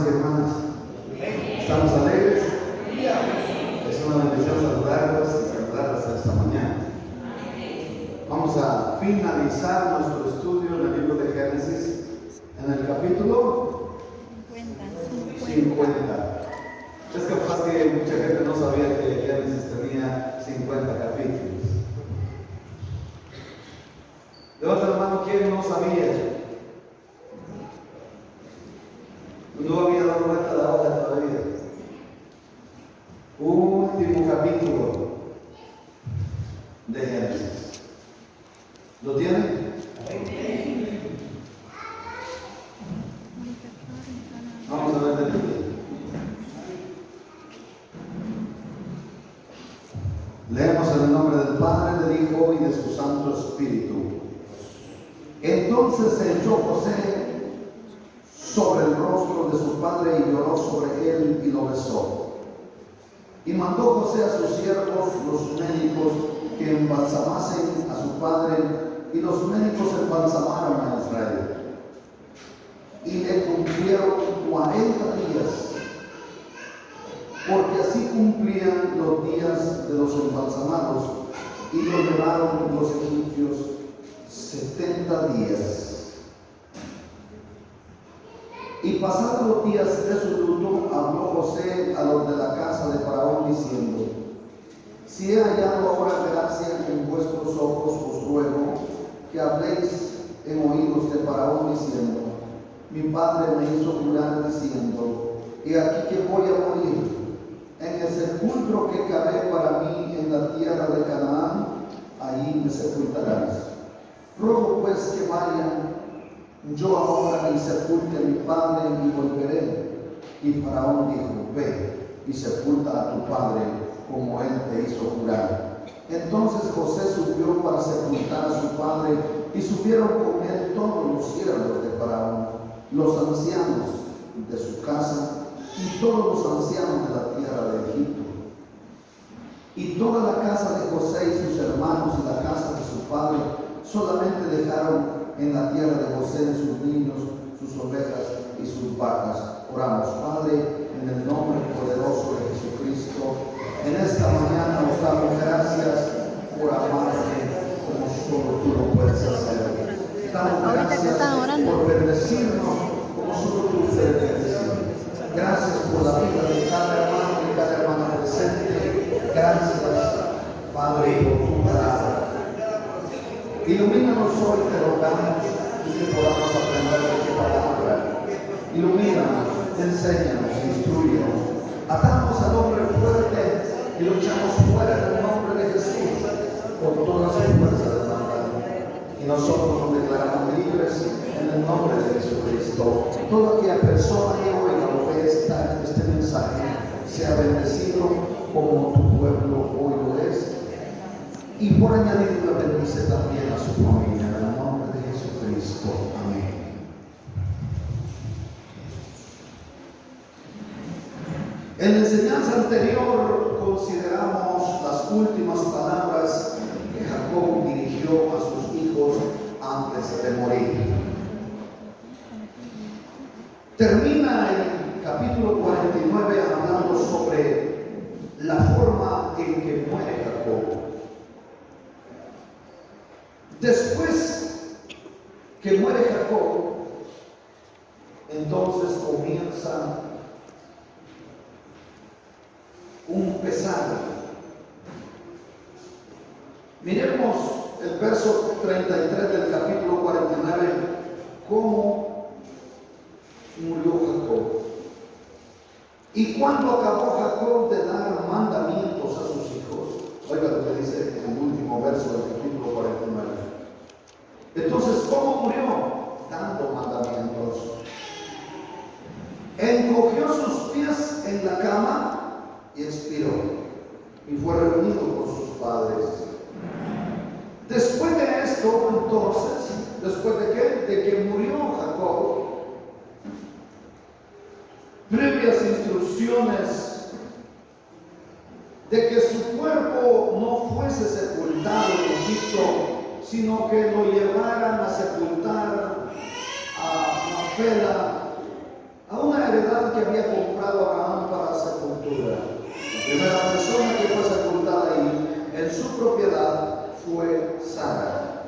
hermanos y hermanas. ¿Estamos alegres? Es una bendición saludarlos y saludarlas esta mañana. Vamos a finalizar nuestro estudio en el libro de Génesis en el capítulo 50. Es capaz que mucha gente no sabía que Génesis tenía 50 capítulos. Levanta la mano, ¿quién no sabía? No había dado vuelta la hora todavía. Último capítulo de Génesis. ¿Lo tienen? Vamos a ver de nuevo. Leemos en el nombre del Padre, del Hijo y de su Santo Espíritu. Entonces se echó José sobre el rostro de su padre y lloró sobre él y lo besó. Y mandó José a sus siervos, los médicos, que embalsamasen a su padre, y los médicos embalsamaron a Israel. Y le cumplieron 40 días, porque así cumplían los días de los embalsamados, y lo llevaron los egipcios 70 días. Y pasados los días de su luto, habló José a los de la casa de Faraón diciendo: si he hallado ahora gracia en vuestros ojos, os ruego que habléis en oídos de Faraón diciendo: mi padre me hizo jurar diciendo: he aquí que voy a morir. En el sepulcro que cavé para mí en la tierra de Canaán, allí me sepultarás. Ruego pues que vaya yo ahora y sepulte a mi padre y volveré. Y Faraón dijo: ve y sepulta a tu padre como él te hizo jurar. Entonces José subió para sepultar a su padre, y subieron con él todos los siervos de Faraón, los ancianos de su casa y todos los ancianos de la tierra de Egipto. Y toda la casa de José y sus hermanos y la casa de su padre solamente dejaron en la tierra de José sus niños, sus ovejas y sus vacas. Oramos. Padre, en el nombre poderoso de Jesucristo, en esta mañana nos damos gracias por amarte como solo tú lo puedes hacer. Damos gracias por bendecirnos como solo tú puedes bendecir. Gracias por la vida de cada hermano y cada hermana presente. Gracias, Padre, por tu palabra. Ilumínanos hoy, te rogamos, y que podamos aprender de tu palabra. Ilumínanos, enséñanos, instruyenos. Atamos al hombre fuerte y lo echamos fuera en el nombre de Jesús por todas las fuerzas de maldad. Y nosotros nos declaramos libres en el nombre de Jesucristo. Toda aquella persona que oiga o vea este mensaje sea bendecido como tu pueblo hoy lo es. Y por añadidura bendice también a su familia en el nombre de Jesucristo. Amén. En la enseñanza anterior consideramos las últimas palabras que Jacob dirigió a sus hijos antes de morir. Termina el capítulo 49 hablando sobre la forma en que muere Jacob. Después que muere Jacob, entonces comienza un pesar. Miremos el verso 33 del capítulo 49, cómo murió Jacob. Y cuando acabó Jacob de dar mandamientos a sus hijos, oiga lo que dice en el último verso del capítulo 49. Entonces, ¿cómo murió? Dando mandamientos. Encogió sus pies en la cama y expiró, y fue reunido con sus padres. Después de esto, entonces, ¿después de qué? De que murió Jacob, previas instrucciones de que su cuerpo no fuese sepultado en Egipto, sino que lo llevaran a sepultar a Macpela, a una heredad animal que había comprado Abraham para sepultura. La primera persona que fue sepultada ahí en su propiedad fue Sara.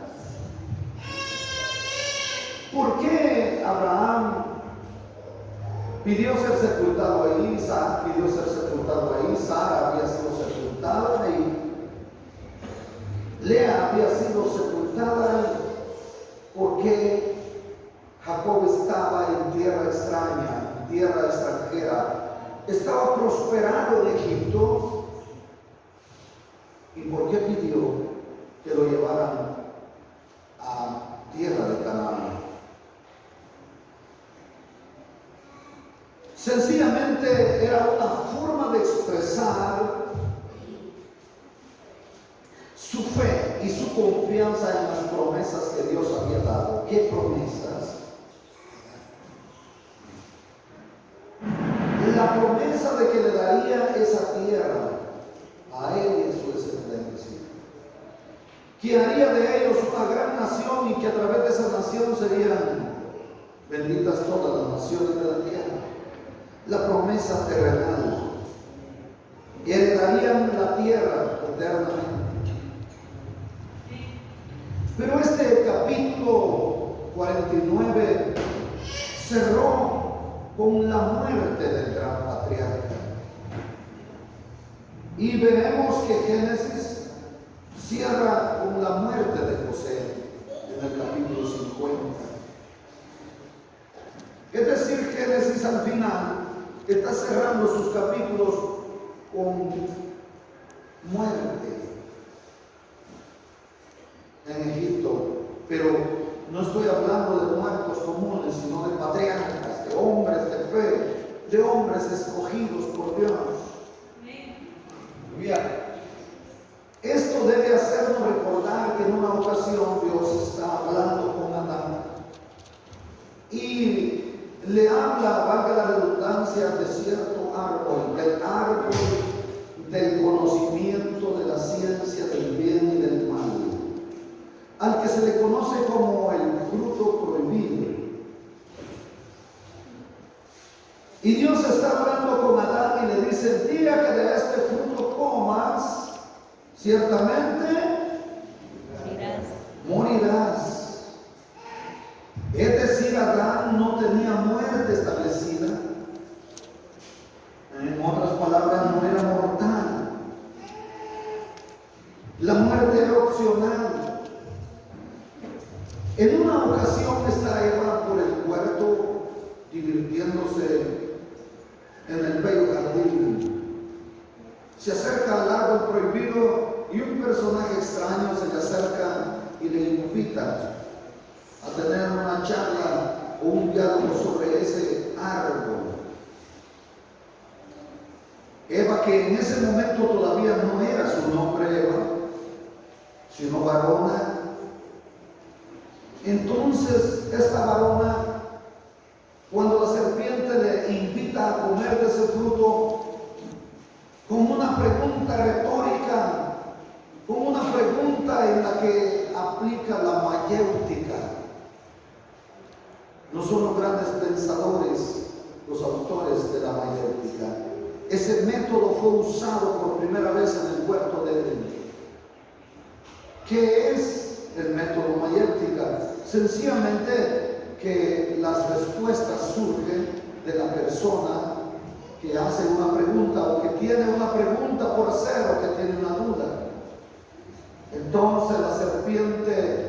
¿Por qué Abraham pidió ser sepultado ahí? Isaac pidió ser sepultado ahí. Sara había sido sepultada ahí. Lea había sido sepultada ahí. Porque Jacob estaba en tierra extraña, en tierra extranjera. Estaba prosperado en Egipto. ¿Y por qué pidió que lo llevaran a tierra de Canaán? Sencillamente era una forma de expresar su fe y su confianza en las promesas que Dios había dado. ¿Qué promesas? La promesa de que le daría esa tierra a él y a su descendencia, que haría de ellos una gran nación y que a través de esa nación serían benditas todas las naciones de la tierra. La promesa terrenal, que heredarían la tierra eternamente. Pero este capítulo 49 cerró con la muerte del gran patriarca. Y veremos que Génesis cierra con la muerte de José en el capítulo 50. Es decir, Génesis al final está cerrando sus capítulos con muerte en Egipto, pero no estoy hablando de muertos comunes, sino de patriarcas, de hombres de fe, de hombres escogidos por Dios. Esto debe hacernos recordar que en una ocasión Dios está hablando con Adán y le habla, valga la redundancia, de cierto árbol, del árbol del conocimiento de la ciencia del bien y del mal, al que se le conoce como el fruto prohibido. Y Dios está hablando con Adán y le dice: el día que de este fruto comas, ciertamente morirás. Es decir, Adán no tenía muerte establecida. En otras palabras, no era mortal. La muerte era opcional. En una ocasión está Eva por el huerto divirtiéndose en el bello jardín. Se acerca al árbol prohibido y un personaje extraño se le acerca y le invita a tener una charla o un diálogo sobre ese árbol. Eva, que en ese momento todavía no era su nombre Eva, sino varona. Entonces esta varona, cuando la serpiente le invita a comer de ese fruto, con una pregunta retórica, con una pregunta en la que aplica la mayéutica. No son los grandes pensadores los autores de la mayéutica. Ese método fue usado por primera vez en el huerto de Edén. ¿Qué es el método mayéutica? Sencillamente que las respuestas surgen de la persona que hace una pregunta o que tiene una pregunta por hacer o que tiene una duda. Entonces la serpiente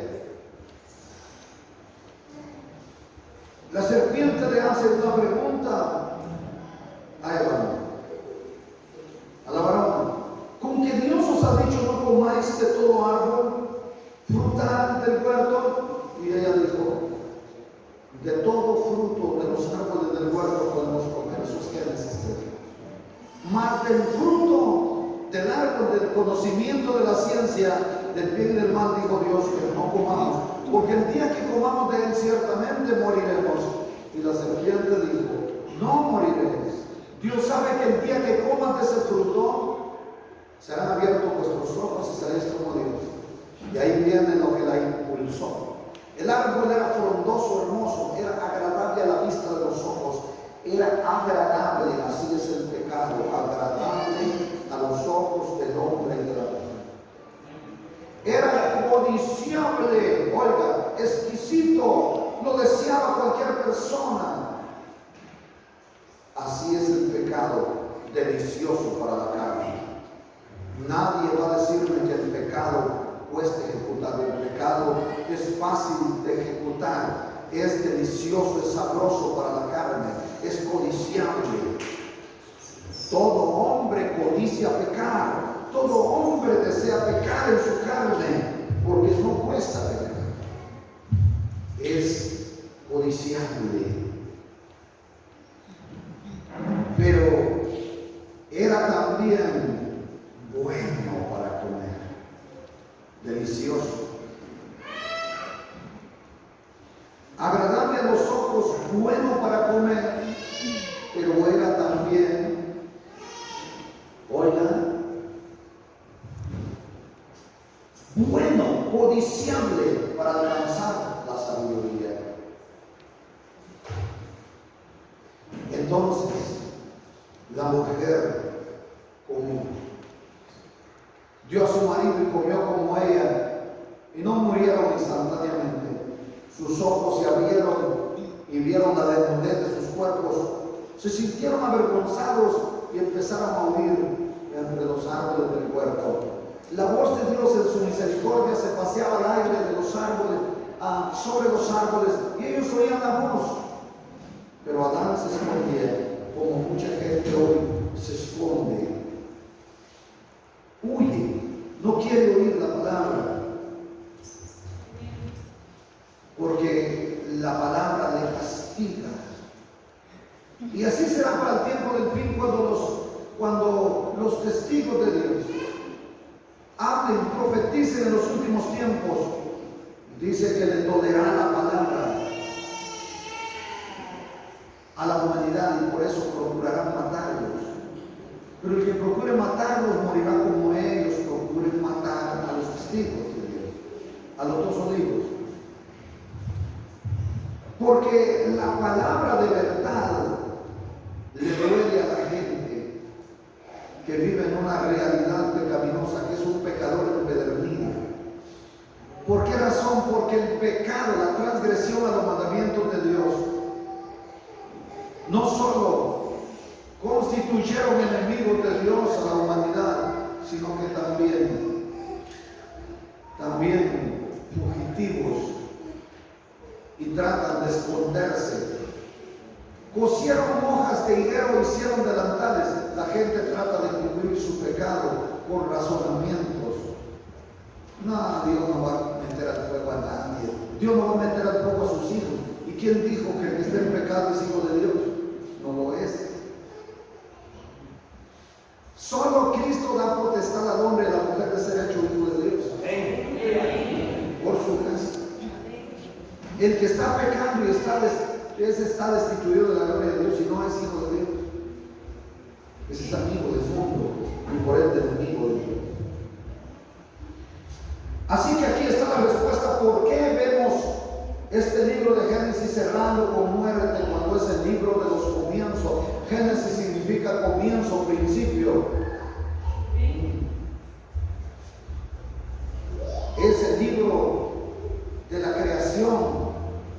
le hace una pregunta a Eva, a la varona: ¿con que Dios os ha dicho no comáis de todo árbol frutal del huerto? Y ella dijo: de todo fruto de los árboles del huerto podemos comer. Eso es Génesis 3. Mas del fruto del árbol del conocimiento de la ciencia del bien y del mal, dijo Dios, que no comamos, porque el día que comamos de él ciertamente moriremos. Y la serpiente dijo: no moriréis. Dios sabe que el día que comas de ese fruto serán abiertos vuestros ojos y seréis como Dios. Y ahí viene lo que la impulsó. El árbol era frondoso, hermoso, era agradable a la vista de los ojos. era agradable, así es el pecado, agradable a los ojos del hombre y de la mujer. Era codiciable, oiga, exquisito, lo deseaba cualquier persona. Así es el pecado, delicioso para la carne. Nadie va a decirme que el pecado cuesta ejecutar. El pecado es fácil de ejecutar, es delicioso, es sabroso para la carne, es codiciable. Todo hombre codicia pecar, todo hombre desea pecar en su carne, porque no cuesta pecar, es codiciable. Pero era también bueno para comer, delicioso, agradable a los ojos, bueno para comer, pero era también, oigan, bueno, codiciable para alcanzar la sabiduría. Entonces, la mujer comió. Dio a su marido y comió como ella, y no murieron instantáneamente. Sus ojos se abrieron y vieron la desnudez de sus cuerpos. Se sintieron avergonzados y empezaron a huir entre los árboles del huerto. La voz de Dios en su misericordia se paseaba al aire de los árboles, sobre los árboles, y ellos oían la voz. Pero Adán se escondía, como mucha gente hoy se esconde. Huye, no quiere oír la palabra, porque la palabra le castiga. Y así será para el tiempo del fin, cuando los testigos de Dios hablen, profeticen en los últimos tiempos. Dice que le dolerá la palabra a la humanidad y por eso procurarán matarlos. Pero el que procure matarlos morirá como ellos procuren matar a los testigos de Dios, a los dos olivos. Porque la palabra de verdad le duele a la gente que vive en una realidad pecaminosa, que es un pecador empedernido. ¿Por qué razón? Porque el pecado, la transgresión a los mandamientos de Dios, no solo constituyeron enemigos de Dios a la humanidad, sino que también fugitivos, y tratan de esconderse. Cosieron hojas de higuero, hicieron delantales. La gente trata de cubrir su pecado por razonamientos. No, Dios no va a meter al fuego a nadie. Dios no va a meter al fuego a sus hijos. ¿Y quién dijo que el que esté en pecado es hijo de Dios? No lo es. Solo Cristo da potestad al hombre y a la mujer de ser hecho hijo de Dios. Por su gracia. El que está pecando y está destituido de la gloria de Dios y no es hijo de Dios. Ese es amigo del mundo y por ende enemigo de Dios. Así que aquí está la respuesta. ¿Por qué vemos este libro de Génesis cerrando con muerte cuando es el libro de los comienzos? Génesis significa comienzo, principio. Es el libro de la creación.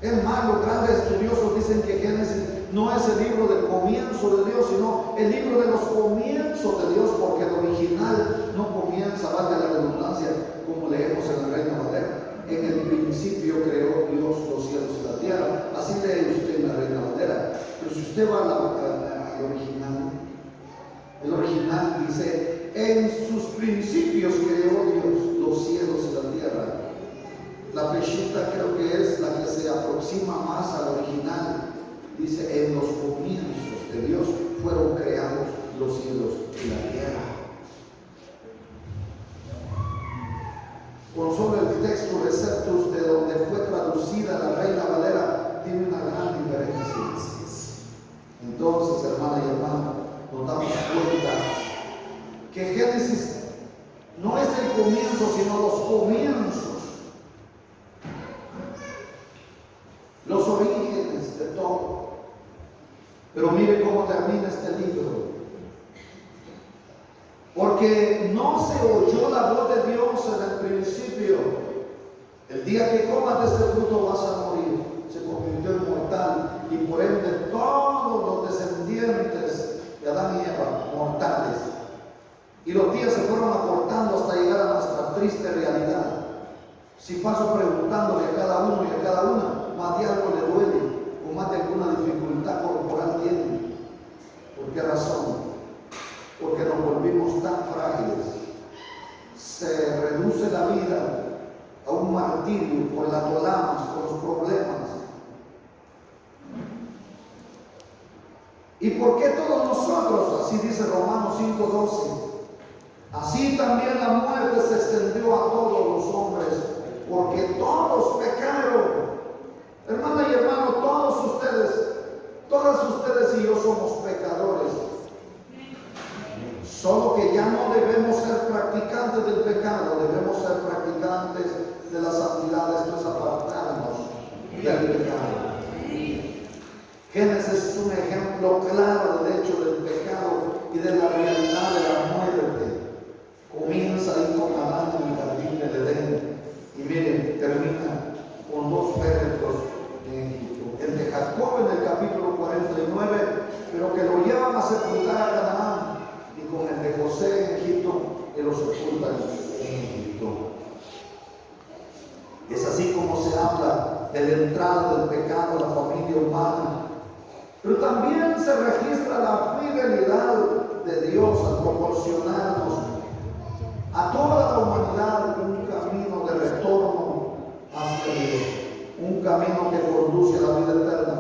Es más, los grandes estudiosos dicen que Génesis no es el libro del comienzo de Dios, sino el libro de los comienzos de Dios, porque el original no comienza, valga la redundancia, como leemos en la Reina Valera. En el principio creó Dios los cielos y la tierra. Así lee usted en la Reina Valera. Pero si usted va al original, el original dice: en sus principios creó Dios los cielos y la tierra. La Peshitta creo que es la que se aproxima más al original. Dice: en los comienzos de Dios fueron creados los cielos y la tierra. Con solo el texto Receptus, de donde fue traducida la Reina Valera, tiene una gran diferencia. Entonces, hermana y hermano, nos damos cuenta que Génesis no es el comienzo, sino los comienzos, los orígenes de todo. Pero mire mire cómo termina este libro. Porque no se oyó la voz de Dios en el principio. El día que comas de este fruto vas a morir. Se convirtió en mortal y por ende todos los descendientes de Adán y Eva, mortales. Y los días se fueron acortando hasta llegar a nuestra triste realidad. Si paso preguntándole a cada uno y a cada una, más de algo le duele o más de alguna dificultad corporal tiene. ¿Por qué razón? Porque nos volvimos tan frágiles. Se reduce la vida a un martirio con las dolamas, con los problemas. ¿Y por qué todos nosotros? Así dice Romanos 5:12. Así también la muerte se extendió a todos los hombres, porque todos pecaron. Hermana y hermano, todas ustedes y yo somos pecadores. Solo que ya no debemos ser practicantes del pecado, debemos ser practicantes de la santidad, esto es apartarnos del pecado. Génesis es un ejemplo claro del hecho del pecado y de la realidad de la muerte. Comienza ahí con Adán en el jardín del Edén y miren, termina con dos féretros en Egipto. El de Jacob en el capítulo 49, pero que lo llevan a sepultar a Canaán, y con el de José en Egipto, que lo sepultan en Egipto. Es así como se habla de la entrada del pecado a la familia humana. Pero también se registra la fidelidad de Dios al proporcionarnos a toda la humanidad un camino de retorno hacia Dios, un camino que conduce a la vida eterna.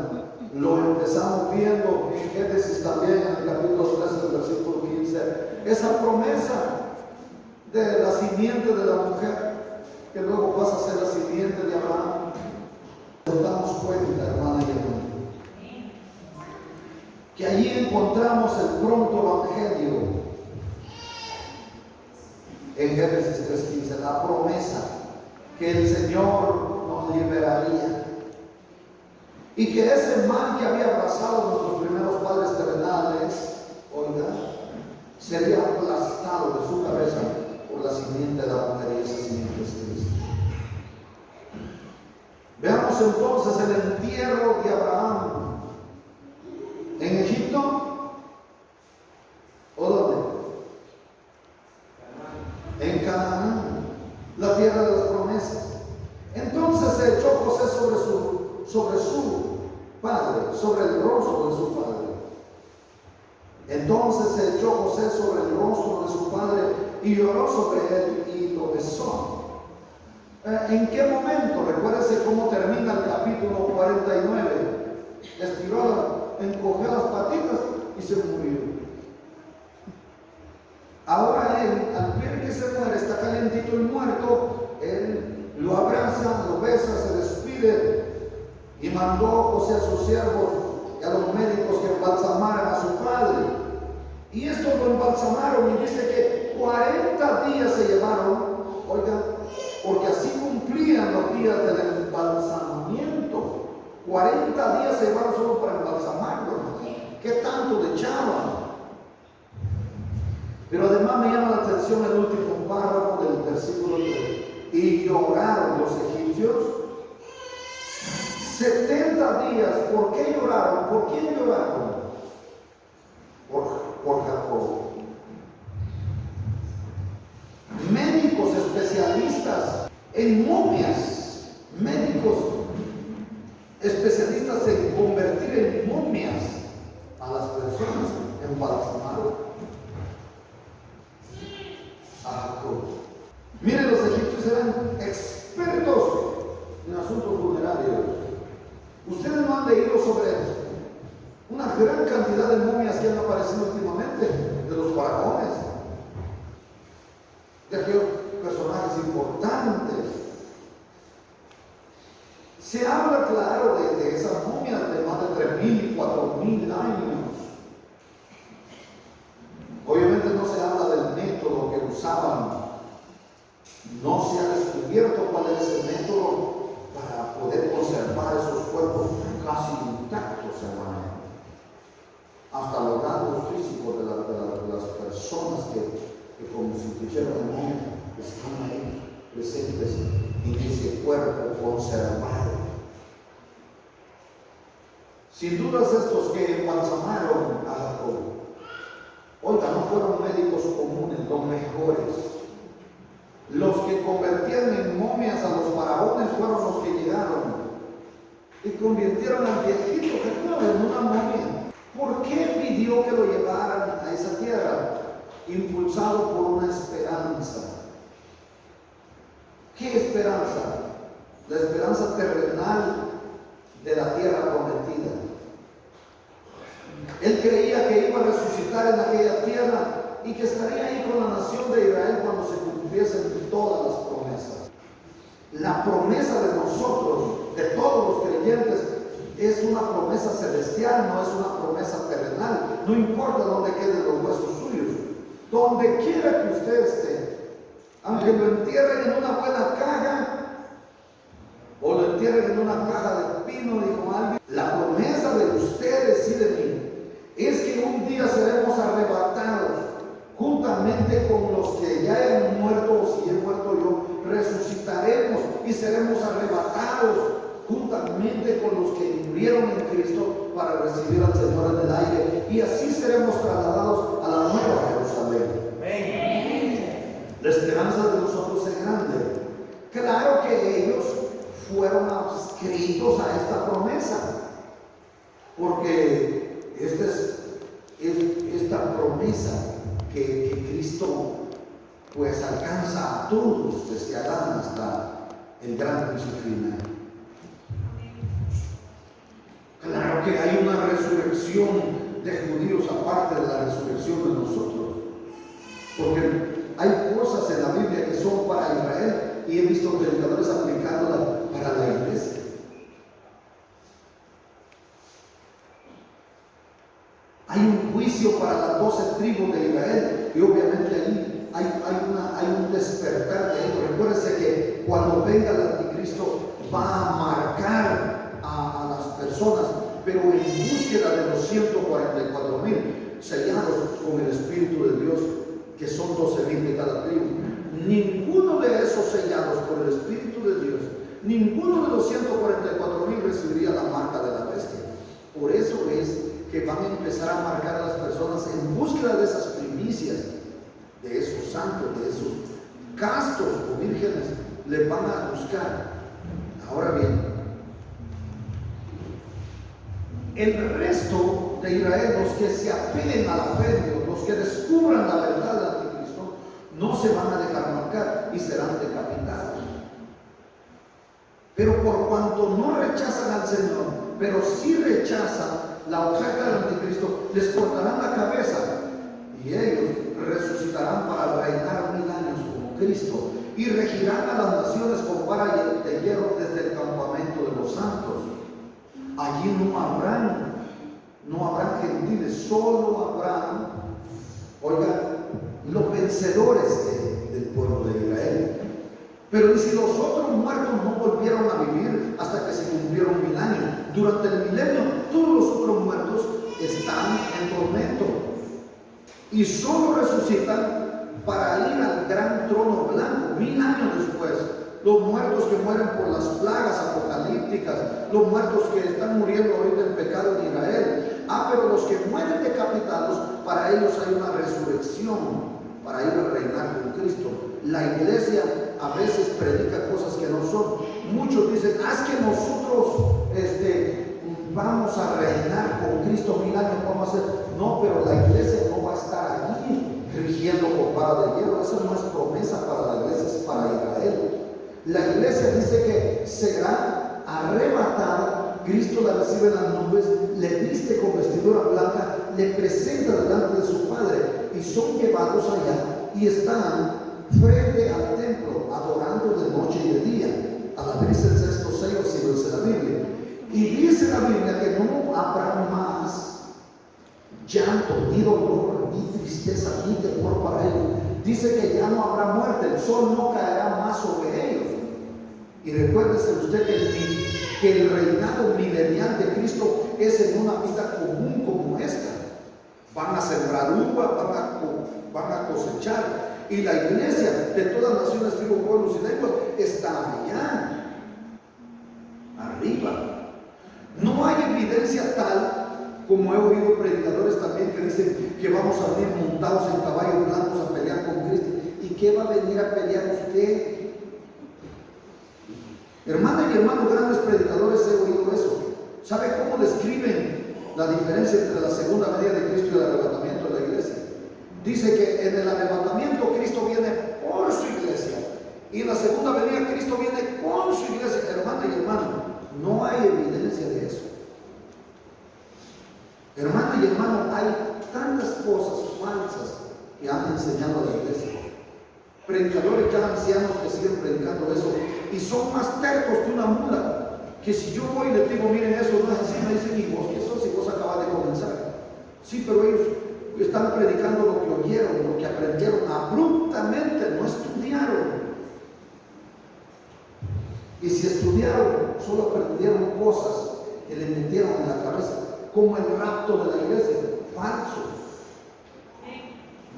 Lo empezamos viendo en Génesis también, en el capítulo 13, del versículo 15, esa promesa de la simiente de la mujer, que luego pasa a ser la simiente de Abraham. Nos damos cuenta, hermana y hermano, que allí encontramos el pronto evangelio. En Génesis 3:15, la promesa que el Señor nos liberaría y que ese mal que había abrazado nuestros primeros padres terrenales, oiga, sería aplastado de su cabeza por la simiente de la mujer, y esa simiente es Cristo. Veamos entonces el entierro de Abraham en Egipto. ¿O dónde? En Canaán, la tierra de las promesas. Entonces se echó José sobre su padre, sobre el rostro de su padre. Entonces se echó José sobre el rostro de su padre y lloró sobre él y lo besó. ¿En qué momento? Recuérdese cómo termina el capítulo 49. Encogió las patitas y se murió. Ahora él, al ver que se muere, está calientito el muerto, él lo abraza, lo besa, se despide y mandó José a sus siervos y a los médicos que embalsamaran a su padre. Y estos lo embalsamaron y dice que 40 días se llevaron, oigan, porque así cumplían los días del embalsamamiento. 40 días se llevaron solo para embalsamarlo. ¿Qué tanto le echaban? Pero además me llama la atención el último párrafo del versículo 3. Y lloraron los egipcios 70 días. ¿Por qué lloraron? ¿Por quién lloraron? Por Jacob. Médicos especialistas en momias, médicos especialistas en convertir en momias a las personas, embalsamaron a Jacob. Miren, los egipcios eran expertos en asuntos funerarios. Ustedes no han leído sobre una gran cantidad de momias que han aparecido últimamente, de los faraones, de aquellos personajes importantes. Se habla, claro, de esas momias de más de 3.000 y 4.000 años. Obviamente no se habla del método que usaban. No se ha descubierto cuál es el método para poder conservar esos cuerpos casi intactos, hermano. rasgados físicos de las personas que como si pusieron el momento, están ahí presentes en ese cuerpo conservado. Sin dudas estos que embalsamaron a Jacob, oiga, no fueron médicos comunes, los mejores. Los que convertían en momias a los faraones fueron los que llegaron y convirtieron al viejito Jacob en una momia. ¿Por qué pidió que lo llevaran a esa tierra? Impulsado por una esperanza. ¿Qué esperanza? La esperanza terrenal de la tierra prometida. Él creía que iba a resucitar en aquella tierra y que estaría ahí con la nación de Israel cuando se cumpliesen todas las promesas. La promesa de nosotros, de todos los creyentes, es una promesa celestial, no es una promesa terrenal. No importa dónde queden los huesos suyos, donde quiera que usted esté, aunque lo entierren en una buena caja o lo entierren en una caja de pino, dijo alguien, la promesa de ustedes y de mí es que un día seremos arrebatados juntamente con los que ya han muerto, o si he muerto yo, resucitaremos y seremos arrebatados juntamente con los que murieron en Cristo para recibir al Señor en el aire, y así seremos trasladados a la nueva Jerusalén. La esperanza de nosotros es grande. Claro que ellos fueron adscritos a esta promesa, porque esta promesa que Cristo pues alcanza a todos desde Adán hasta el gran juicio final. Claro que hay una resurrección de judíos aparte de la resurrección de nosotros, porque hay cosas en la Biblia que son para Israel y he visto predicadores aplicándolas para la iglesia. Hay un juicio para las 12 tribus de Israel y obviamente ahí hay un despertar de ellos. Recuérdense que cuando venga el anticristo va a marcar a las personas, pero en búsqueda de los 144,000 sellados con el Espíritu de Dios, que son 12,000 de cada tribu. Ninguno de esos sellados por el Espíritu de Dios, ninguno de los 144,000 recibiría la marca de la bestia. Por eso es que van a empezar a marcar a las personas en búsqueda de esas primicias, de esos santos, de esos castos o vírgenes, les van a buscar. Ahora bien, el resto de Israel, los que se apeguen a la fe de Dios, los que descubran la verdad del anticristo, no se van a dejar marcar y serán decapitados. Pero por cuanto no rechazan al Señor, pero sí rechazan la oferta del anticristo, les cortarán la cabeza y ellos resucitarán para reinar 1000 años como Cristo y regirán a las naciones con vara de hierro desde el campamento de los santos. Allí no habrán gentiles, solo habrán, oigan, los vencedores del pueblo de Israel. Pero y si los otros muertos no volvieron a vivir hasta que se cumplieron 1000 años, durante el milenio todos los otros muertos están en tormento y solo resucitan para ir al gran trono blanco 1000 años después. Los muertos que mueren por las plagas apocalípticas, los muertos que están muriendo ahorita en pecado en Israel. Pero los que mueren decapitados, para ellos hay una resurrección para ir a reinar con Cristo. La iglesia a veces predica cosas que no son. Muchos dicen, es que nosotros vamos a reinar con Cristo 1000 años, vamos a hacer. No, pero la iglesia no va a estar allí rigiendo con vara de hierro. Eso no es promesa para la iglesia, es para Israel. La iglesia dice que será arrebatada, Cristo la recibe en las nubes, le viste con vestidura blanca, le presenta delante de su Padre y son llevados allá y están frente al templo adorando de noche y de día. Al abrirse el sexto sello, así lo dice la Biblia. Y dice la Biblia que no habrá más llanto, ni dolor, ni tristeza, ni temor para ellos. Dice que ya no habrá muerte, el sol no caerá más sobre ellos. Y recuérdese usted que el reinado milenial de Cristo es en una vida común como esta. van a sembrar uva, van a cosechar. Y la iglesia de todas naciones, tribus, pueblos y lenguas está allá, arriba. No hay evidencia tal, como he oído predicadores también que dicen que vamos a venir montados en caballos blancos a pelear con Cristo. ¿Y qué va a venir a pelear usted? Hermana y hermanos, grandes predicadores, he oído eso. ¿Sabe cómo describen la diferencia entre la segunda venida de Cristo y el arrebatamiento de la iglesia? Dice que en el arrebatamiento Cristo viene por su iglesia, y en la segunda venida Cristo viene con su iglesia. Hermana y hermano, no hay evidencia de eso. Hermana y hermano, hay tantas cosas falsas que han enseñado a la iglesia. Predicadores ya ancianos que siguen predicando eso y son más tercos que una mula. Que si yo voy y les digo, miren, eso no es así, me dicen, ¿y vos qué sos? Si vos acabas de comenzar. Sí, pero ellos están predicando lo que oyeron, lo que aprendieron abruptamente, no estudiaron. Y si estudiaron, solo aprendieron cosas que le metieron en la cabeza, como el rapto de la iglesia. Falso.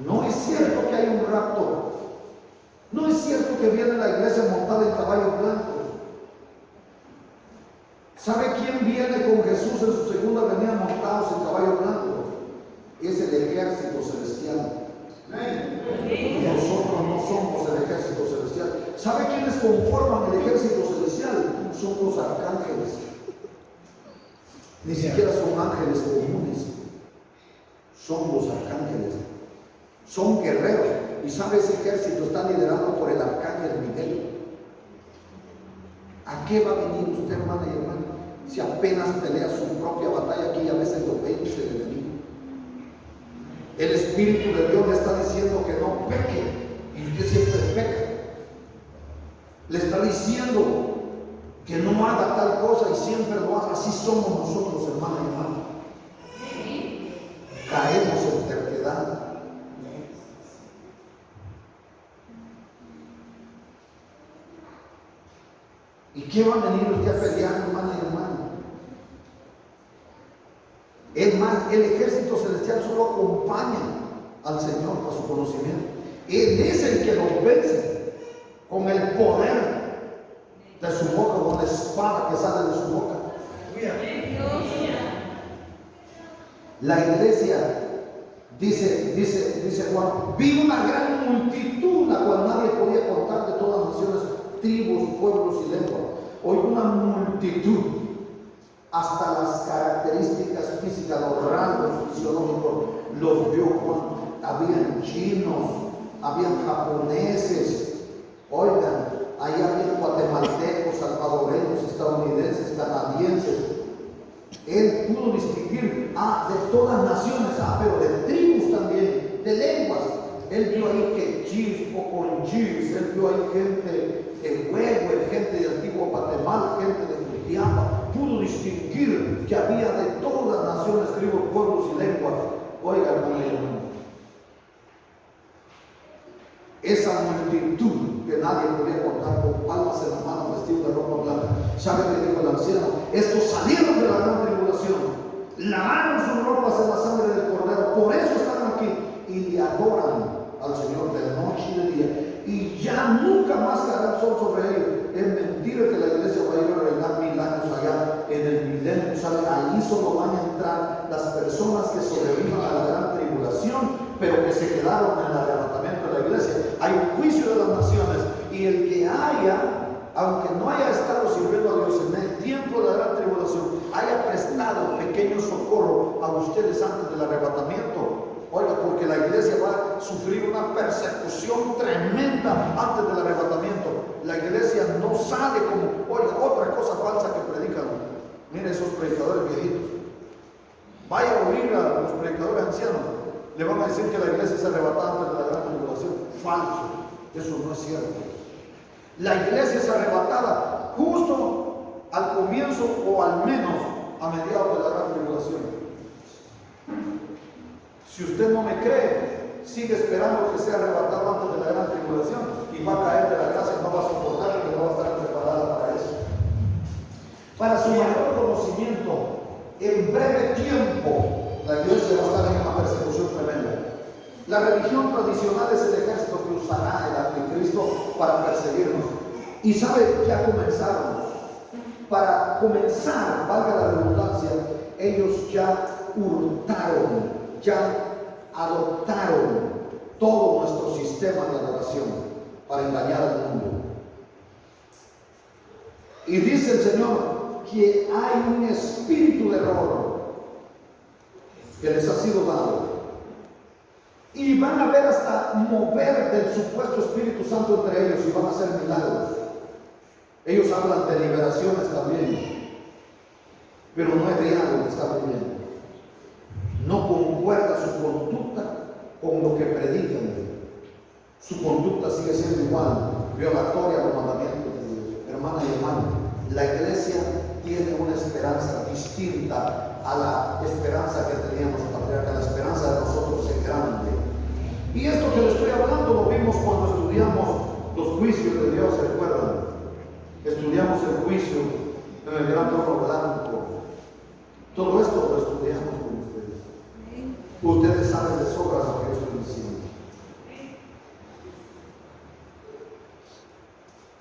No es cierto que hay un rapto. No es cierto que viene la iglesia montada en caballos blancos. ¿Sabe quién viene con Jesús en su segunda venida montados en caballos blancos? Es el ejército celestial. Nosotros no somos el ejército celestial. ¿Sabe quiénes conforman el ejército celestial? Son los arcángeles. Ni siquiera son ángeles comunes. Son los arcángeles. Son guerreros. Y sabe, ese ejército está liderado por el arcángel Miguel. ¿A qué va a venir usted, hermana y hermano, si apenas pelea su propia batalla aquí y a veces lo vence el enemigo? El Espíritu de Dios le está diciendo que no peque y usted siempre peca. Le está diciendo que no haga tal cosa y siempre lo haga. Así somos nosotros, hermana y hermano. Caemos en terquedad. ¿Y qué va a venir usted a pelear, hermana y hermano? Es más, el ejército celestial solo acompaña al Señor para su conocimiento. Él es el que los vence con el poder de su boca, con la espada que sale de su boca. La iglesia dice Juan, vi una gran multitud, la cual nadie podía contar, de todas las naciones, tribus, pueblos y lenguas. Hoy una multitud, hasta las características físicas, los rasgos fisiológicos, los vio Juan. Habían chinos, habían japoneses, oigan, ahí habían guatemaltecos, salvadoreños, estadounidenses, canadienses. Él pudo distinguir de todas naciones, pero de tribus también, de lenguas. Él vio ahí que Chis, Poconchis, él vio ahí gente de Huehue, gente de Antigua Guatemala, gente de Cutiapa. Pudo distinguir que había de todas las naciones, tribus, pueblos y lenguas. Oiga, hermano, esa multitud que nadie podía contar, con palmas en la mano, vestidos de ropa blanca. ¿Sabe qué dijo el anciano? Estos salieron de la gran tribulación, lavaron sus ropas en la sangre del Cordero, por eso están aquí y le adoran al Señor de noche y de día, y ya nunca más caerá el sol sobre ellos. Es mentira que la iglesia va a ir a reinar 1000 años allá en el milenio. ¿Sabe? Allí solo van a entrar las personas que sobrevivan a la gran tribulación, pero que se quedaron en el arrebatamiento de la iglesia. Hay un juicio de las naciones, y el que haya, aunque no haya estado sirviendo a Dios en el tiempo de la gran tribulación, haya prestado pequeño socorro a ustedes antes del arrebatamiento. Oiga, porque la iglesia va a sufrir una persecución tremenda antes del arrebatamiento. La iglesia no sale como, oiga, otra cosa falsa que predican. Miren esos predicadores viejitos. Vaya a oír a los predicadores ancianos. Le van a decir que la iglesia es arrebatada antes de la gran tribulación. Falso. Eso no es cierto. La iglesia es arrebatada justo al comienzo, o al menos a mediados de la gran tribulación. Si usted no me cree, sigue esperando que sea arrebatado antes de la gran tribulación y va a caer de la gracia, no va a soportar, porque no va a estar preparada para eso. Para su mayor conocimiento, en breve tiempo La iglesia va a estar en una persecución tremenda. La religión tradicional es el ejército que usará el anticristo para perseguirnos. Y sabe, ya comenzaron. Para comenzar, valga la redundancia, ellos ya hurtaron, ya adoptaron todo nuestro sistema de adoración para engañar al mundo. Y dice el Señor que hay un espíritu de error que les ha sido dado. Y van a ver hasta mover del supuesto Espíritu Santo entre ellos y van a hacer milagros. Ellos hablan de liberaciones también, pero no es real lo que están viviendo. No concuerda su conducta con lo que predican. Su conducta sigue siendo igual, violatoria a los mandamientos de Dios. Hermana y hermano, la iglesia tiene una esperanza distinta a la esperanza que teníamos patriarca. La esperanza de nosotros es grande. Y esto que le estoy hablando lo vimos cuando estudiamos los juicios de Dios, ¿se acuerdan? Estudiamos el juicio en el gran trono blanco. Todo esto lo estudiamos con ustedes. Ustedes saben de sobra lo que yo estoy diciendo.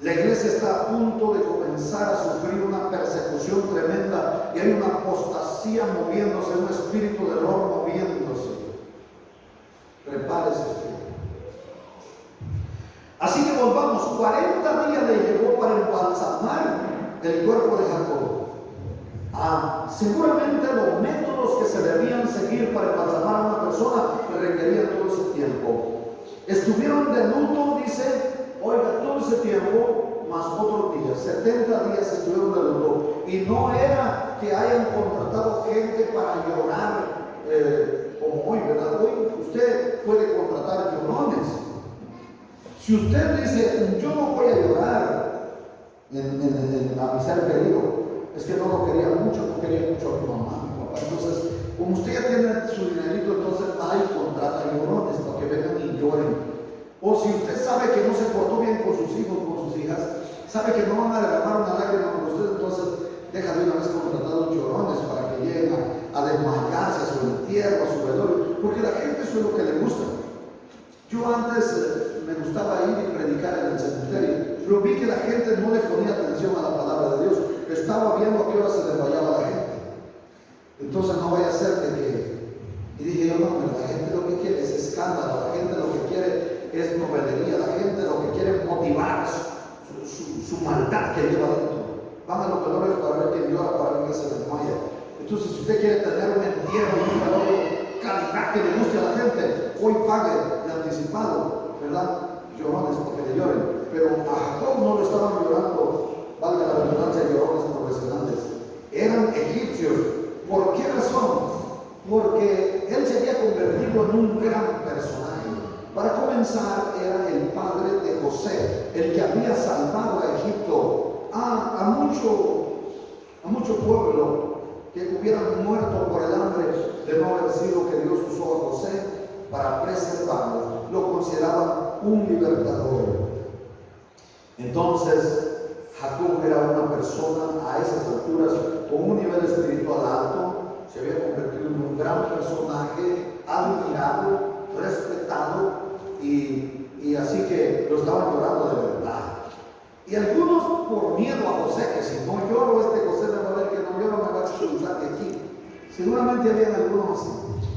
La iglesia está a punto de comenzar a sufrir una persecución tremenda y hay una apostasía moviéndose, un espíritu de error moviéndose. Prepárese usted. Así que volvamos, 40 días le llevó para embalsamar el cuerpo de Jacob. Seguramente los métodos que se debían seguir para embalsamar a una persona requerían todo ese tiempo. Estuvieron de luto, dice, oiga, todo ese tiempo, más otros días, 70 días estuvieron de luto. Y no era que hayan contratado gente para llorar como hoy, ¿verdad? Hoy usted puede contratar llorones. Si usted dice, yo no voy a llorar a mi ser querido, es que no lo quería mucho, no quería mucho a mi mamá, a mi papá. Entonces, como usted ya tiene su dinerito, entonces hay contrata llorones para que vengan y lloren. O si usted sabe que no se portó bien con sus hijos, con sus hijas, sabe que no van a derramar una lágrima con usted, entonces deja de una vez contratar llorones para que lleguen a desmayarse a su entierro, a su velorio, porque la gente eso es lo que le gusta. Yo antes me gustaba ir y predicar en el cementerio, pero vi que la gente no le ponía atención a la palabra de Dios, estaba viendo a qué hora se desmayaba la gente. Entonces no vaya a ser de que, y dije yo, no, la gente lo que quiere es escándalo, la gente lo que quiere es novelería, la gente lo que quiere es motivar su maldad que lleva dentro. Van a los velorios para ver quién llora, para ver quién se desmaya. Entonces, si usted quiere tener un entierro, un velorio, calidad que le guste a la gente, hoy pague de anticipado, ¿verdad? Llorones para que le lloren. Pero a Jacob no lo estaban llorando, valga la redundancia, llorones profesionales. Eran egipcios. ¿Por qué razón? Porque él se había convertido en un gran personaje. Para comenzar, era el padre de José, el que había salvado a Egipto, a mucho pueblo que hubieran muerto por el hambre de no haber sido que Dios usó a José para preservarlo. Lo consideraban un libertador. Entonces, Jacob era una persona a esas alturas con un nivel espiritual alto, se había convertido en un gran personaje, admirado, respetado, y así que lo estaban llorando de verdad. Y algunos por miedo a José, que si no lloro José me va a ver que no lloro, me va a expulsar de aquí. Seguramente habían algunos así.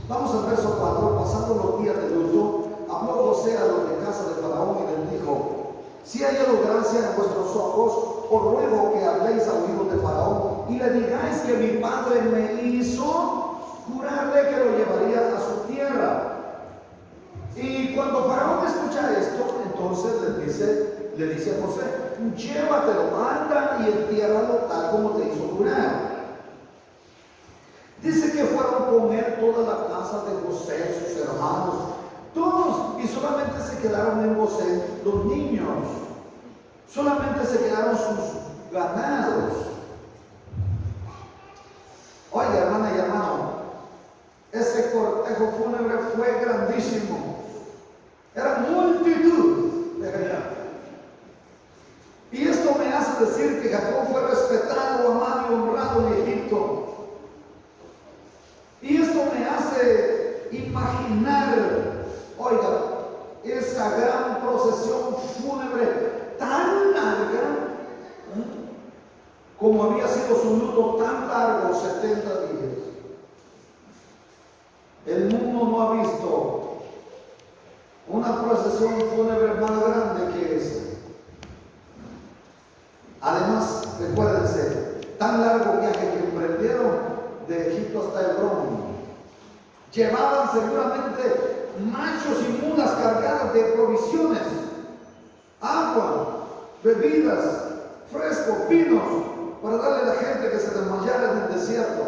Vamos al verso 4. Pasando los días de luto, habló José a los de casa de Faraón y les dijo: si hay hallado gracia en vuestros ojos, os ruego que habléis a los hijos de Faraón y le digáis que mi padre me hizo jurarle que lo llevaría a su tierra. Y cuando Faraón escucha esto, entonces le dice a José: llévatelo, anda y entiérralo tal como te hizo jurar. Dice que fueron con él toda la casa de José, sus hermanos, todos, y solamente se quedaron en José los niños, solamente se quedaron sus ganados. Oiga, hermana y hermano, ese cortejo fúnebre fue grandísimo. Era multitud de gente. Y esto me hace decir que Jacob fue respetado, amado y honrado en Egipto. Y esto eso me hace imaginar, oiga, esa gran procesión fúnebre tan larga, como había sido su luto tan largo, 70 días. El mundo no ha visto una procesión fúnebre más grande que esa. Además, recuérdense, tan largo viaje que emprendieron de Egipto hasta Hebrón. Llevaban seguramente machos y mulas cargadas de provisiones, agua, bebidas, fresco, vinos, para darle a la gente que se desmayara en el desierto.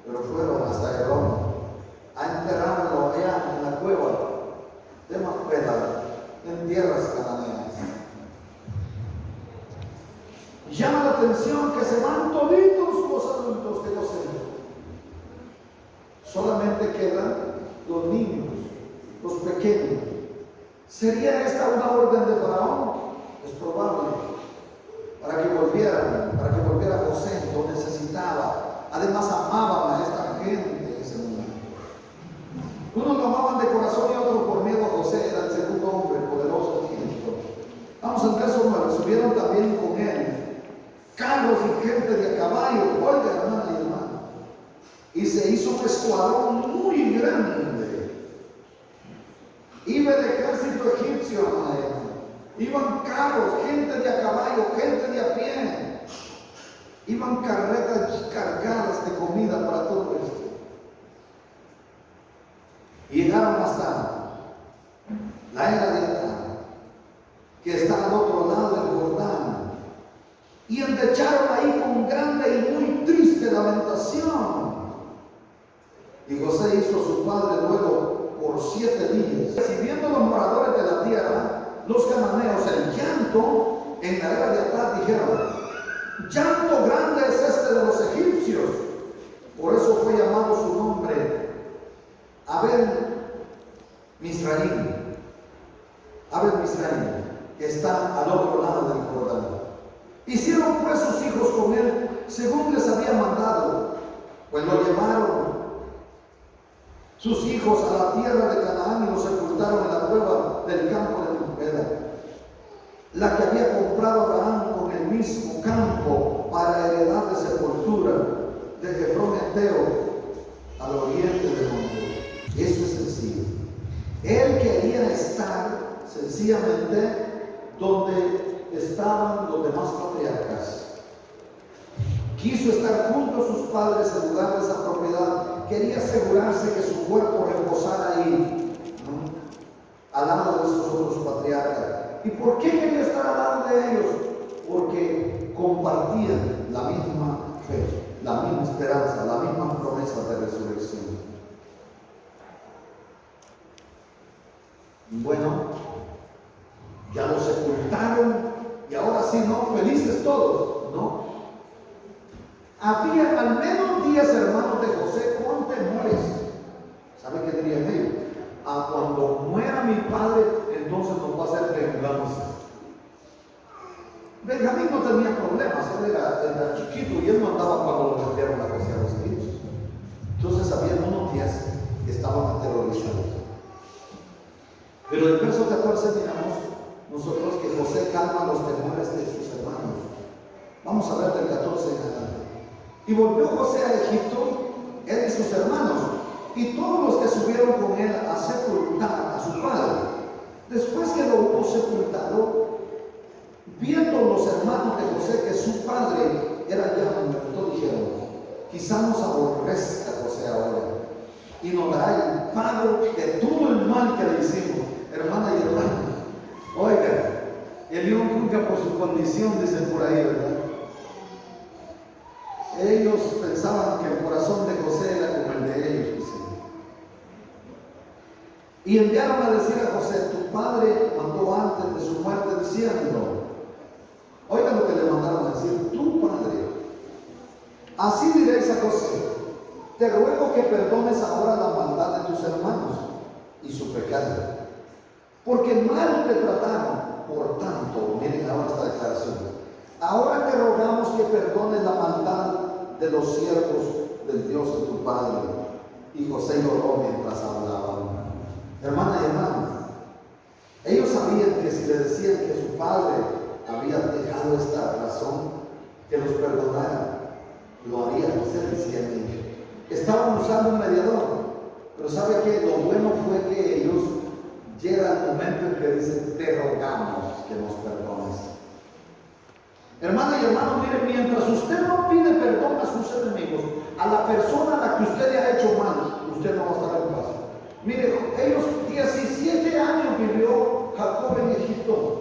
Pero fueron hasta Hebrón a enterrarlo allá en la cueva de Macpela, en tierras cananeas. Llama la atención que se van toditos los adultos de José. Solamente quedan los niños, los pequeños. ¿Sería esta una orden de Faraón? Es probable. Para que volviera José, lo necesitaba. Además amaban a esta gente en ese momento. Unos lo amaban de corazón y otros por miedo a José, era el segundo hombre poderoso de Egipto. Vamos al verso 9, subieron también con él carros y gente de a caballo, oiga hermana y hermano, y se hizo un escuadrón muy grande. Iba el ejército egipcio, hermana. Iban carros, gente de a caballo, gente de a pie. Iban carretas cargadas de comida para todo esto. Y llegaron hasta la era de Atán, que está al otro lado del Jordán. Y endecharon ahí con grande y muy triste lamentación. Y José hizo a su padre duelo por 7 días. Recibiendo los moradores de la tierra, los cananeos, el llanto en la era de Atad, dijeron: llanto grande es este de los egipcios. Por eso fue llamado su nombre Abel Misraim. Abel Misraim, que está al otro lado del Jordán. Hicieron pues sus hijos con él según les había mandado, pues lo llevaron sus hijos a la tierra de Canaán y lo sepultaron en la cueva del campo de Macpela, la que había comprado Abraham con el mismo campo para heredad de sepultura de Efrón Eteo al oriente de Monte. Eso es sencillo. Él quería estar sencillamente donde estaban los demás patriarcas. Quiso estar junto a sus padres en lugar de esa propiedad. Quería asegurarse que su cuerpo reposara ahí, ¿no?, al lado de esos otros patriarcas. ¿Y por qué quería estar al lado de ellos? Porque compartían la misma fe, la misma esperanza, la misma promesa de resurrección. Bueno, ya lo sepultaron y ahora sí, ¿no? Felices todos, ¿no? Había al menos 10 hermanos de José con temores. ¿Sabe qué dirían ellos? Cuando muera mi padre, entonces nos va a hacer venganza. Benjamín no tenía problemas, él era chiquito y él no andaba cuando lo metieron a José a los egipcios. Entonces había unos 10 que estaban aterrorizados. Pero el verso 14 miramos nosotros que José calma los temores de sus hermanos. Vamos a ver del 14 en adelante. Y volvió José a Egipto, él y sus hermanos, y todos los que subieron con él a sepultar a su padre. Después que lo hubo sepultado, viendo los hermanos de José que su padre era ya muerto, dijeron: quizá nos aborrezca José ahora y nos dará el pago de todo el mal que le hicimos. Hermana y hermano, oiga, el león nunca por su condición, dicen por ahí, ¿verdad? Ellos pensaban que el corazón de José era como el de ellos, dicen. Y enviaron a decir a José: tu padre mandó antes de su muerte diciendo, oiga lo que le mandaron a decir, tu padre, así diréis a José: te ruego que perdones ahora la maldad de tus hermanos y su pecado, porque mal te trataron. Por tanto, miren ahora esta declaración: ahora te rogamos que perdones la maldad de los siervos del Dios de tu padre. Y José lloró mientras hablaban. Hermana y hermano, ellos sabían que si le decían que su padre había dejado esta razón, que los perdonara, lo haría. José decía ellos. Estaban usando un mediador, pero ¿sabe qué? Lo bueno fue que ellos llega el momento en que dicen: te rogamos que nos perdones. Hermana y hermano, mire, mientras usted no pide perdón a sus enemigos, a la persona a la que usted le ha hecho mal, usted no va a estar en paz. Mire, ellos 17 años vivió Jacob en Egipto.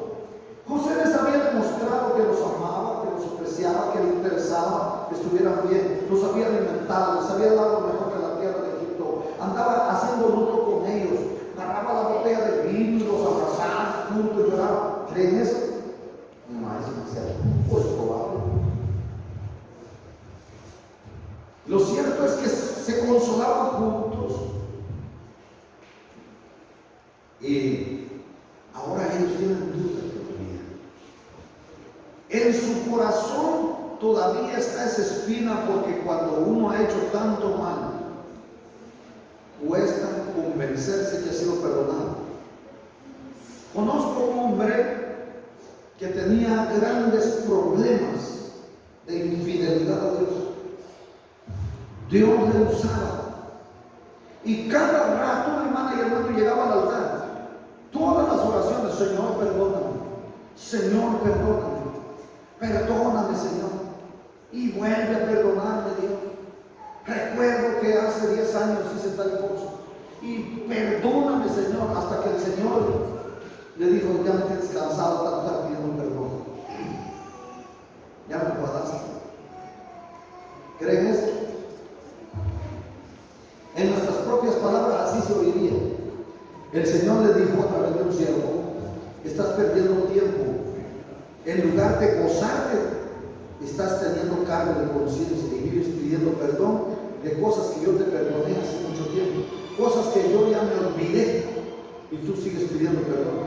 José les había demostrado que los amaba, que los apreciaba, que le interesaba que estuvieran bien, los había alimentado, les había dado lo mejor de la tierra de Egipto, andaba haciendo luto con ellos, agarraba la botella de vino, los abrazaba juntos, lloraba. ¿Creen eso? No, es demasiado. Pues probable. Lo cierto es que se consolaban juntos. Y ahora ellos tienen dudas todavía. En su corazón todavía está esa espina, porque cuando uno ha hecho tanto mal, cuesta convencerse que ha sido perdonado. Conozco un hombre que tenía grandes problemas de infidelidad a Dios. Dios le usaba. Y cada rato, hermana y hermano, llegaba al altar. Todas las oraciones: Señor, perdóname. Señor, perdóname. Perdóname, Señor. Y vuelve a perdonarme, Dios. Recuerdo que hace 10 años hice tal cosa. Y perdóname, Señor. Hasta que el Señor le dijo: ya me tienes cansado de estar pidiendo perdón. Ya me enfadaste. ¿Creen esto? En nuestras propias palabras así se oiría. El Señor le dijo a través de un siervo: estás perdiendo tiempo. En lugar de gozarte, estás teniendo cargo de conciencia y vives pidiendo perdón de cosas que yo te perdoné hace mucho tiempo, cosas que yo ya me olvidé, y tú sigues pidiendo perdón.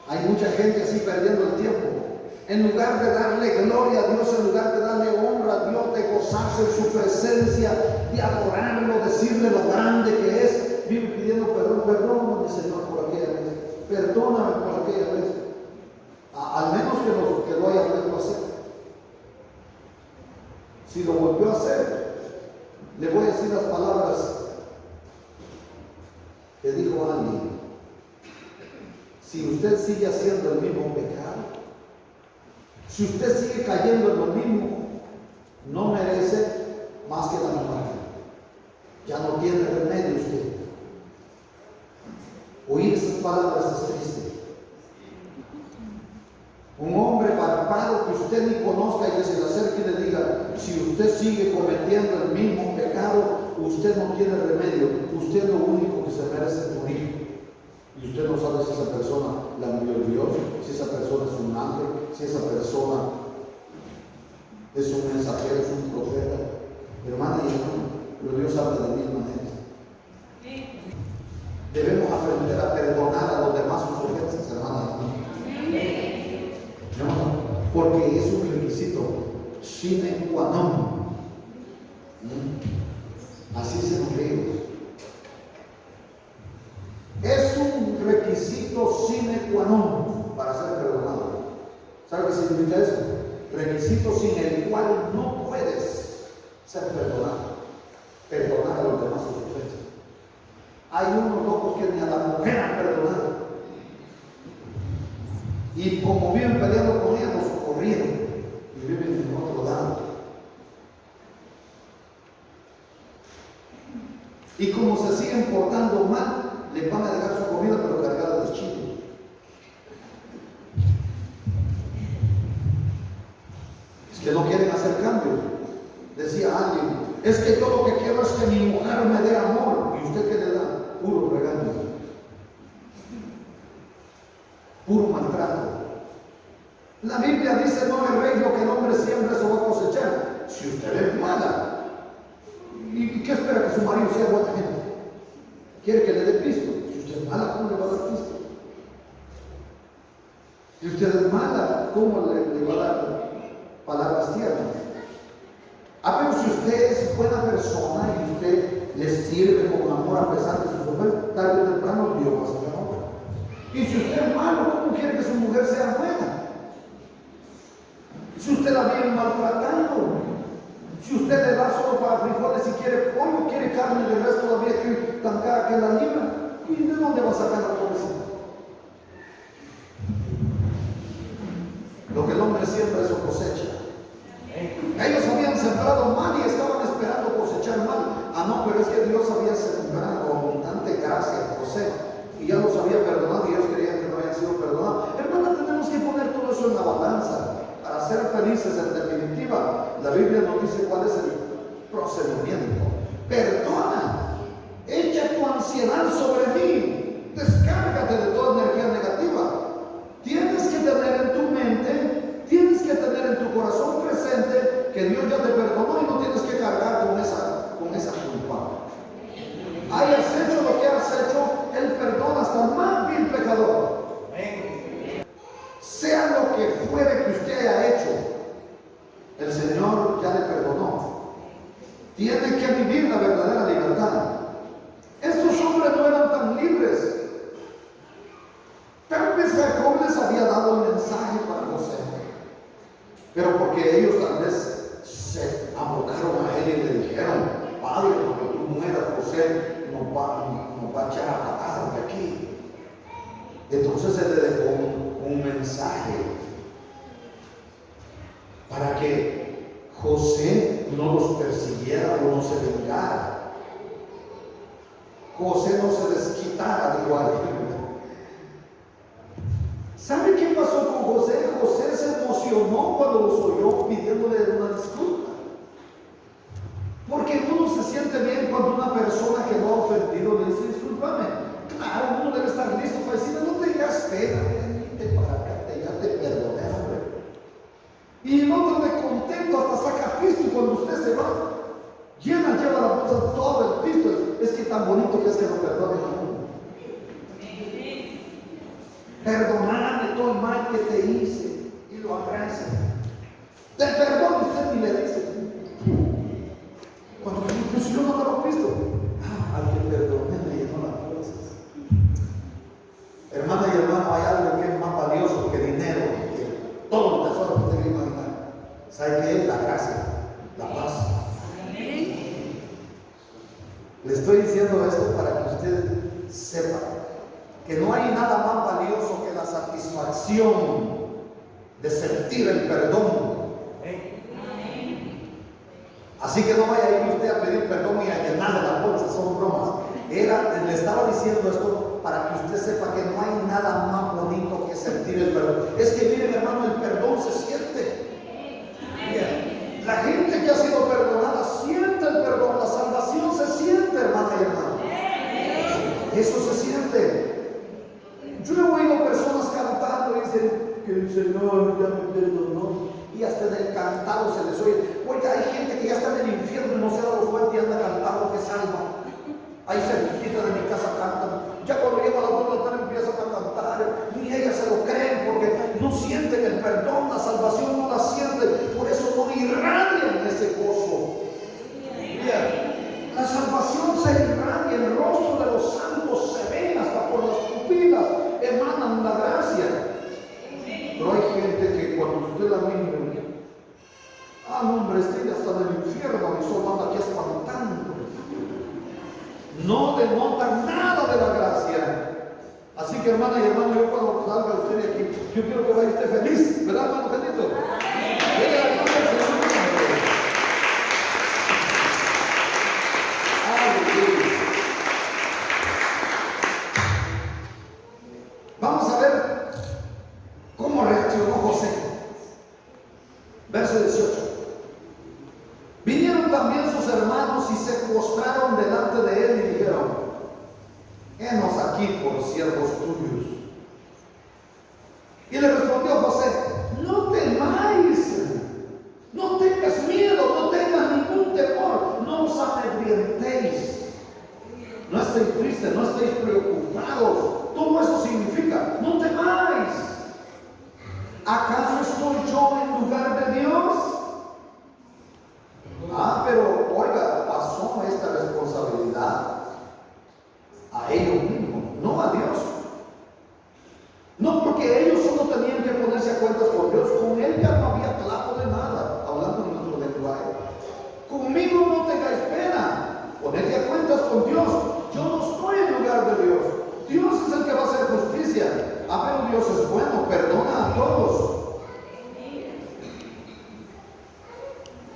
Hay mucha gente así perdiendo el tiempo. En lugar de darle gloria a Dios, en lugar de darle honra a Dios, de gozarse en su presencia, de adorarlo, decirle lo grande que es, vive pidiendo perdón. Perdóname, Señor, por aquella vez. Perdóname por aquella vez. Al menos que lo haya vuelto a hacer. Si lo volvió a hacer, le voy a decir las palabras que dijo alguien: si usted sigue haciendo el mismo pecado, si usted sigue cayendo en lo mismo, no merece más que la muerte. Ya no tiene remedio usted. Oír esas palabras es triste. Un hombre barbado que usted ni conozca y que se le acerque y le diga: si usted sigue cometiendo el mismo pecado, usted no tiene remedio, usted es lo único que se merece morir. Y usted no sabe si esa persona la envió Dios, si esa persona es un ángel, si esa persona es un mensajero, es un profeta. Hermana y hermano, pero Dios habla de 1000 maneras. Debemos aprender a perdonar a los demás sus ofensas, hermana y hermano. No, porque es un requisito sine qua non. Así se nos ríe. Es un requisito sine qua non para ser perdonado. ¿Sabe qué significa eso? Requisito sin el cual no puedes ser perdonado. Perdonar a los demás sus ofensas. Hay unos locos que ni a la mujer han perdonado. Y como viven peleando con ella, los corrieron y viven en otro lado. Y como se siguen portando mal, les van a dejar su comida pero cargada de chivo. Es que no quieren hacer cambios. Decía alguien: es que yo lo que quiero es que mi mujer me dé amor. ¿Y usted qué le da? Puro regaño, puro maltrato. La Biblia dice: no erréis, lo que el hombre siembra, eso va a cosechar. Si usted es mala, ¿y qué espera? Que su marido sea buena gente. Quiere que le dé pisto. Si usted es mala, ¿cómo le va a dar pisto? Si usted es mala, ¿cómo le va a dar palabras tiernas? Pero si usted es buena persona y usted le sirve con amor a pesar de su mujer, tarde o temprano Dios va a ser amor. Y si usted es malo, ¿cómo quiere que su mujer sea buena? Si usted la viene maltratando, si usted le da solo para frijoles, si quiere pollo, quiere carne, y el resto todavía que tan cara que la libra, ¿y de dónde va a sacar la pobrecita? Lo que el hombre siembra, eso cosecha. Ellos habían sembrado mal y estaban esperando cosechar mal. No, pero es que Dios había sembrado abundante gracia a José y ya los había perdonado y ellos creían que no habían sido perdonados. Hermana, tenemos que poner todo eso en la balanza para ser felices. En definitiva, la Biblia nos dice cuál es el procedimiento. Perdona, echa tu ansiedad sobre mí, descárgate de toda energía negativa. Tienes que tener en tu mente, tienes que tener en tu corazón presente que Dios ya te perdonó y no tienes que cargar con esa culpa. Hayas hecho lo que has hecho, Él perdona hasta el más vil pecador. Sea lo que fuere que usted haya hecho, el Señor ya le perdonó. Tiene que vivir la verdadera libertad. Estos hombres no eran tan libres. Tal vez Jacob les había dado el mensaje para José, pero porque ellos tal vez se abocaron a él y le dijeron: Padre, cuando tú mueras, José nos va a echar a patadas de aquí. Entonces él le dejó un mensaje para que José no los persiguiera o no se vengara. José no se desquitara de igual. ¿Sabe qué pasó con José? José se emocionó cuando los oyó pidiéndole una disculpa. Porque uno se siente bien cuando una persona que lo ha ofendido le dice: discúlpame. Claro, uno debe estar listo para decirle: no tengas pena, vente para acá, ya te perdoné, hombre. Y el otro de contento hasta saca pisto, y cuando usted se va, lleva la bolsa todo el pisto. Es que tan bonito que es que lo perdonen a uno. Perdonarme todo el mal que te hice, y lo abraza. Te perdono, usted ni le dice. Cuando me dijo: si yo no lo he visto, al que perdoné me llenó las cosas. Hermana y hermano, hay algo que es más valioso que dinero, que todo el tesoro que usted quiere imaginar. ¿Sabe qué es? La gracia, la paz. Le estoy diciendo esto para que usted sepa que no hay nada más valioso que la satisfacción de sentir el perdón. Así que no vaya a ir usted a pedir perdón y a llenarle la bolsa, son bromas. Le estaba diciendo esto para que usted sepa que no hay nada más bonito que sentir el perdón. Es que miren, hermano, el perdón se siente. Bien. La gente que ha sido perdonada siente el perdón, la salvación se siente, hermana y hermano. Eso se siente. Yo he oído personas cantando y dicen que el Señor ya me perdonó, y hasta en el cantado se les oye. Oiga, hay gente que ya está en el infierno y no se da los cuenta y anda cantando que salva. Ahí cerquita de mi casa cantan. Ya cuando llega la puerta empiezan a cantar, ni ellas se lo creen porque no sienten el perdón, la salvación no la sienten, por eso no irradian ese gozo. Bien. La salvación se irradia, el rostro de los santos se ve hasta por las pupilas, emanan la gracia. Pero hay gente que cuando usted la mira, no, hombre, este ya está en el infierno y solo anda aquí espantando. No denotan nada de la gracia. Así que, hermana y hermano, yo cuando salga usted de aquí, yo quiero que vaya usted feliz, ¿verdad, hermano Benito? Vamos a ver cómo reaccionó José. Verso 18. Vinieron también sus hermanos y se postraron delante de él y dijeron: henos aquí por siervos tuyos. Y le respondió José: no temáis, no tengas miedo, no tengas ningún temor, no os amedrentéis, no estéis tristes, no estéis preocupados. Todo eso significa: no temáis. ¿Acaso estoy yo en lugar de Dios? cuentas con Dios. Con Él ya no había clavo de nada, hablando en nuestro lenguaje. Conmigo no tengáis pena, poned a cuentas con Dios. Yo no estoy en lugar de Dios. Dios es el que va a hacer justicia. Pero Dios es bueno, perdona a todos.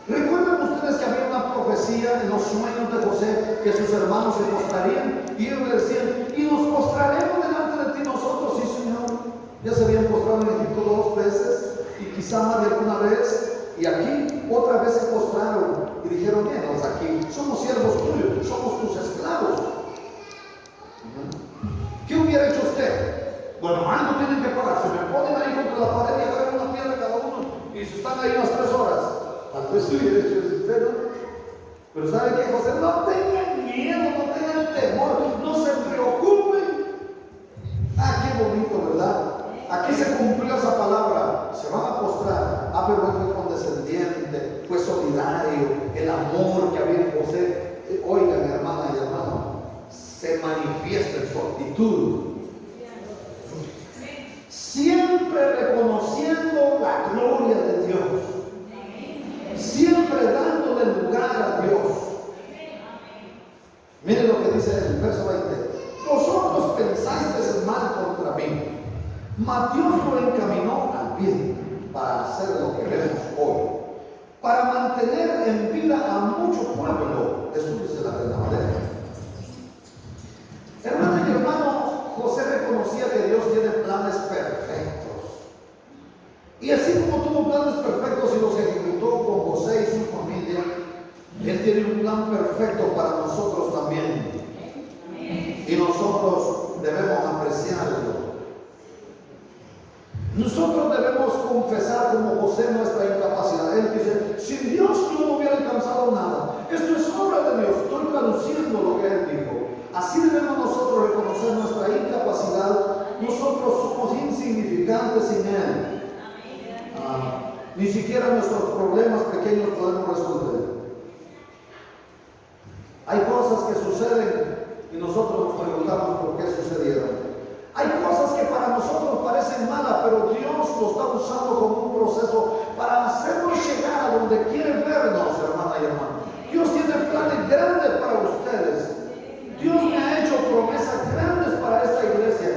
¿Recuerdan ustedes que había una profecía en los sueños de José que sus hermanos se postrarían? Y ellos le decían, y nos postraremos delante de ti nosotros. Sí, Señor. Ya se habían postrado en Egipto 2 veces y quizá más de alguna vez. Y aquí otra vez se postraron y dijeron, venos aquí, somos siervos tuyos, somos tus esclavos. ¿Qué hubiera hecho usted? Bueno, algo tienen que pagar. Se me ponen ahí contra la pared y agarran una piedra cada uno y se están ahí unas 3 horas. Tal vez hubiera hecho eso, pero ¿sabe qué, José? No tengan miedo, no tengan temor, no se preocupen. Qué bonito, ¿verdad? Aquí se cumplió esa palabra, se van a postrar. Pero él fue condescendiente, fue solidario, el amor que había en José. Oigan, hermana y hermano, se manifiesta en su actitud. Siempre reconociendo la gloria de Dios, siempre dándole lugar a Dios. Miren lo que dice el verso 20. Vosotros pensasteis el mal contra mí, mas Dios lo encaminó al bien para hacer lo que vemos hoy, para mantener en vida a mucho pueblo. Eso dice la Reina Valera. Hermano y hermano, José reconocía que Dios tiene planes perfectos. Y así como tuvo planes perfectos y los ejecutó con José y su familia, Él tiene un plan perfecto para nosotros también. Y nosotros debemos apreciarlo. Nosotros debemos confesar como José nuestra incapacidad. Él dice, sin Dios yo no hubiera alcanzado nada. Esto es obra de Dios. Estoy traduciendo lo que Él dijo. Así debemos nosotros reconocer nuestra incapacidad. Nosotros somos insignificantes sin Él. Ni siquiera nuestros problemas pequeños podemos resolver. Hay cosas que suceden y nosotros nos preguntamos por qué sucedieron. Hay cosas que para nosotros parecen malas, pero Dios lo está usando como un proceso para hacernos llegar a donde quiere vernos, hermana y hermano. Dios tiene planes grandes para ustedes. Dios me ha hecho promesas grandes para esta iglesia,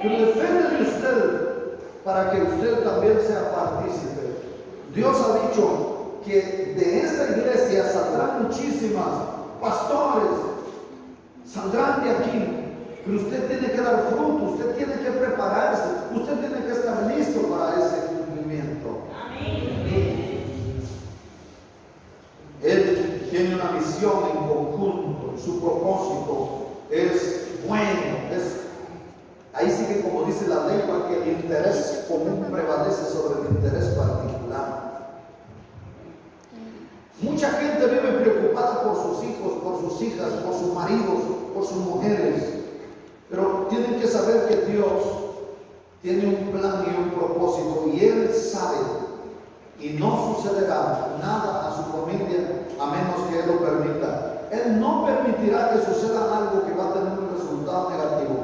pero depende de usted para que usted también sea partícipe. Dios ha dicho que de esta iglesia saldrán muchísimas pastores, saldrán de aquí. Pero usted tiene que dar fruto, usted tiene que prepararse, usted tiene que estar listo para ese cumplimiento. Él tiene una visión en conjunto, su propósito es bueno. Ahí sí que, como dice la lengua, que el interés común prevalece sobre el interés particular. Mucha gente vive preocupada por sus hijos, por sus hijas, por sus maridos, por sus mujeres. Pero tienen que saber que Dios tiene un plan y un propósito, y Él sabe, y no sucederá nada a su familia a menos que Él lo permita. Él no permitirá que suceda algo que va a tener un resultado negativo.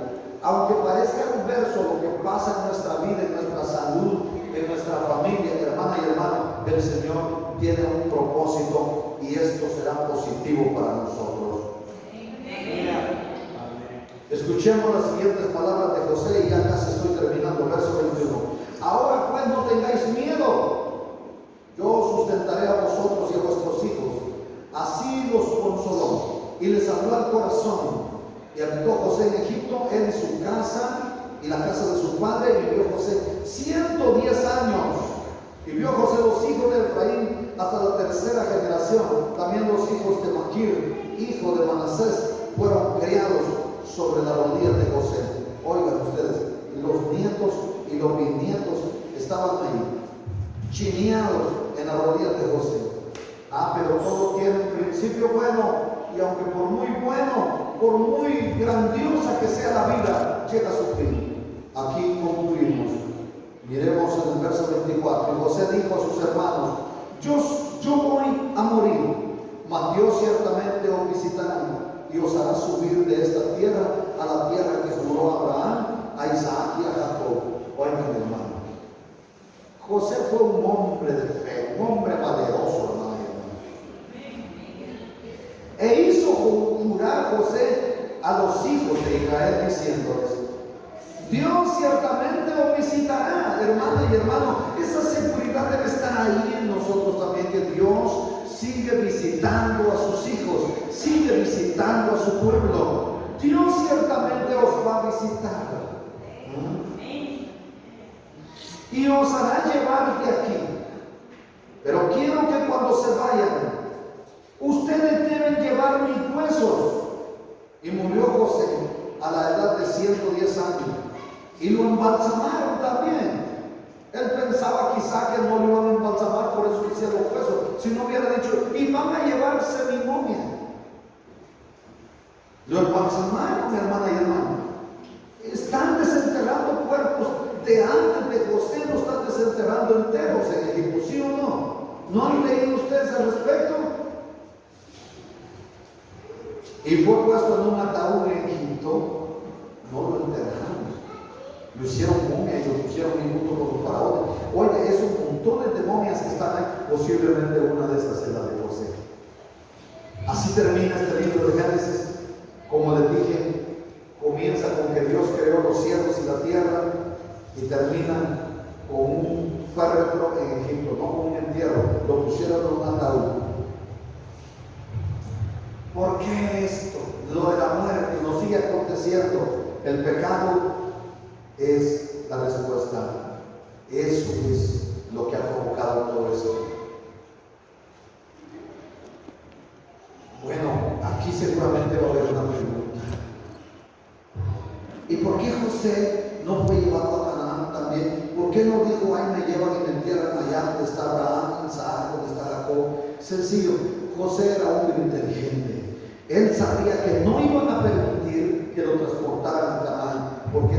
Aunque parezca adverso lo que pasa en nuestra vida, en nuestra salud, en nuestra familia, hermana y hermano, el Señor tiene un propósito y esto será positivo para nosotros. Escuchemos las siguientes palabras de José y ya casi estoy terminando, verso 21. Ahora pues no tengáis miedo, yo sustentaré a vosotros y a vuestros hijos. Así los consoló y les habló al corazón. Y habitó José en Egipto, él y su casa y la casa de su padre, y vivió José 110 años. Y vio José los hijos de Efraín hasta la 3ª generación. También los hijos de Maquir, hijo de Manasés, fueron criados sobre la rodilla de José. Oigan ustedes, los nietos y los bisnietos estaban ahí, chineados en la rodilla de José. Pero todo tiene un principio bueno, y aunque por muy bueno, por muy grandiosa que sea la vida, llega a su fin. Aquí concluimos. Miremos en el verso 24. Y José dijo a sus hermanos: yo voy a morir, mas Dios ciertamente os visitará y os hará subir de esta tierra a la tierra que juró a Abraham, a Isaac y a Jacob. Oigan, hermano, José fue un hombre de fe, un hombre valeroso, hermano. E hizo jurar José a los hijos de Israel diciéndoles: Dios ciertamente os visitará, hermana y hermano. Esa seguridad debe estar ahí en nosotros también, que Dios sigue visitando a sus hijos, sigue visitando a su pueblo. Dios ciertamente os va a visitar. Y os hará llevar de aquí. Pero quiero que cuando se vayan, ustedes deben llevar mis huesos. Y murió José a la edad de 110 años. Y lo embalsamaron también. Él pensaba quizá que no lo iban a embalsamar, por eso decía los huesos. Si no hubiera dicho, y van a llevarse mi momia. Lo embalsamaron, hermana y hermano. Están desenterrando cuerpos de antes de José, lo están desenterrando enteros en Egipto, ¿sí o no? ¿No han leído ustedes al respecto? Y fue puesto en un ataúd en Egipto, no lo enterraron. Lo hicieron momia y lo pusieron junto con los faraones. Oye, esos montones de momias que están ahí, posiblemente una de esas es la de José. Así termina este libro de Génesis. Como les dije, comienza con que Dios creó los cielos y la tierra y termina con un féretro en Egipto, no con un entierro. Lo pusieron en un ataúd. ¿Por qué esto? Lo de la muerte nos sigue aconteciendo. El pecado es la respuesta. Eso es lo que ha provocado todo esto. Bueno, aquí seguramente va a haber una pregunta. ¿Y por qué José no fue llevado a Canaán también? ¿Por qué no dijo, ay, me llevan y me entierran allá donde está Abraham, Isaac, donde está Jacob? Sencillo, José era un hombre inteligente. Él sabía que no iban a permitir que lo transportaran a Canaán, porque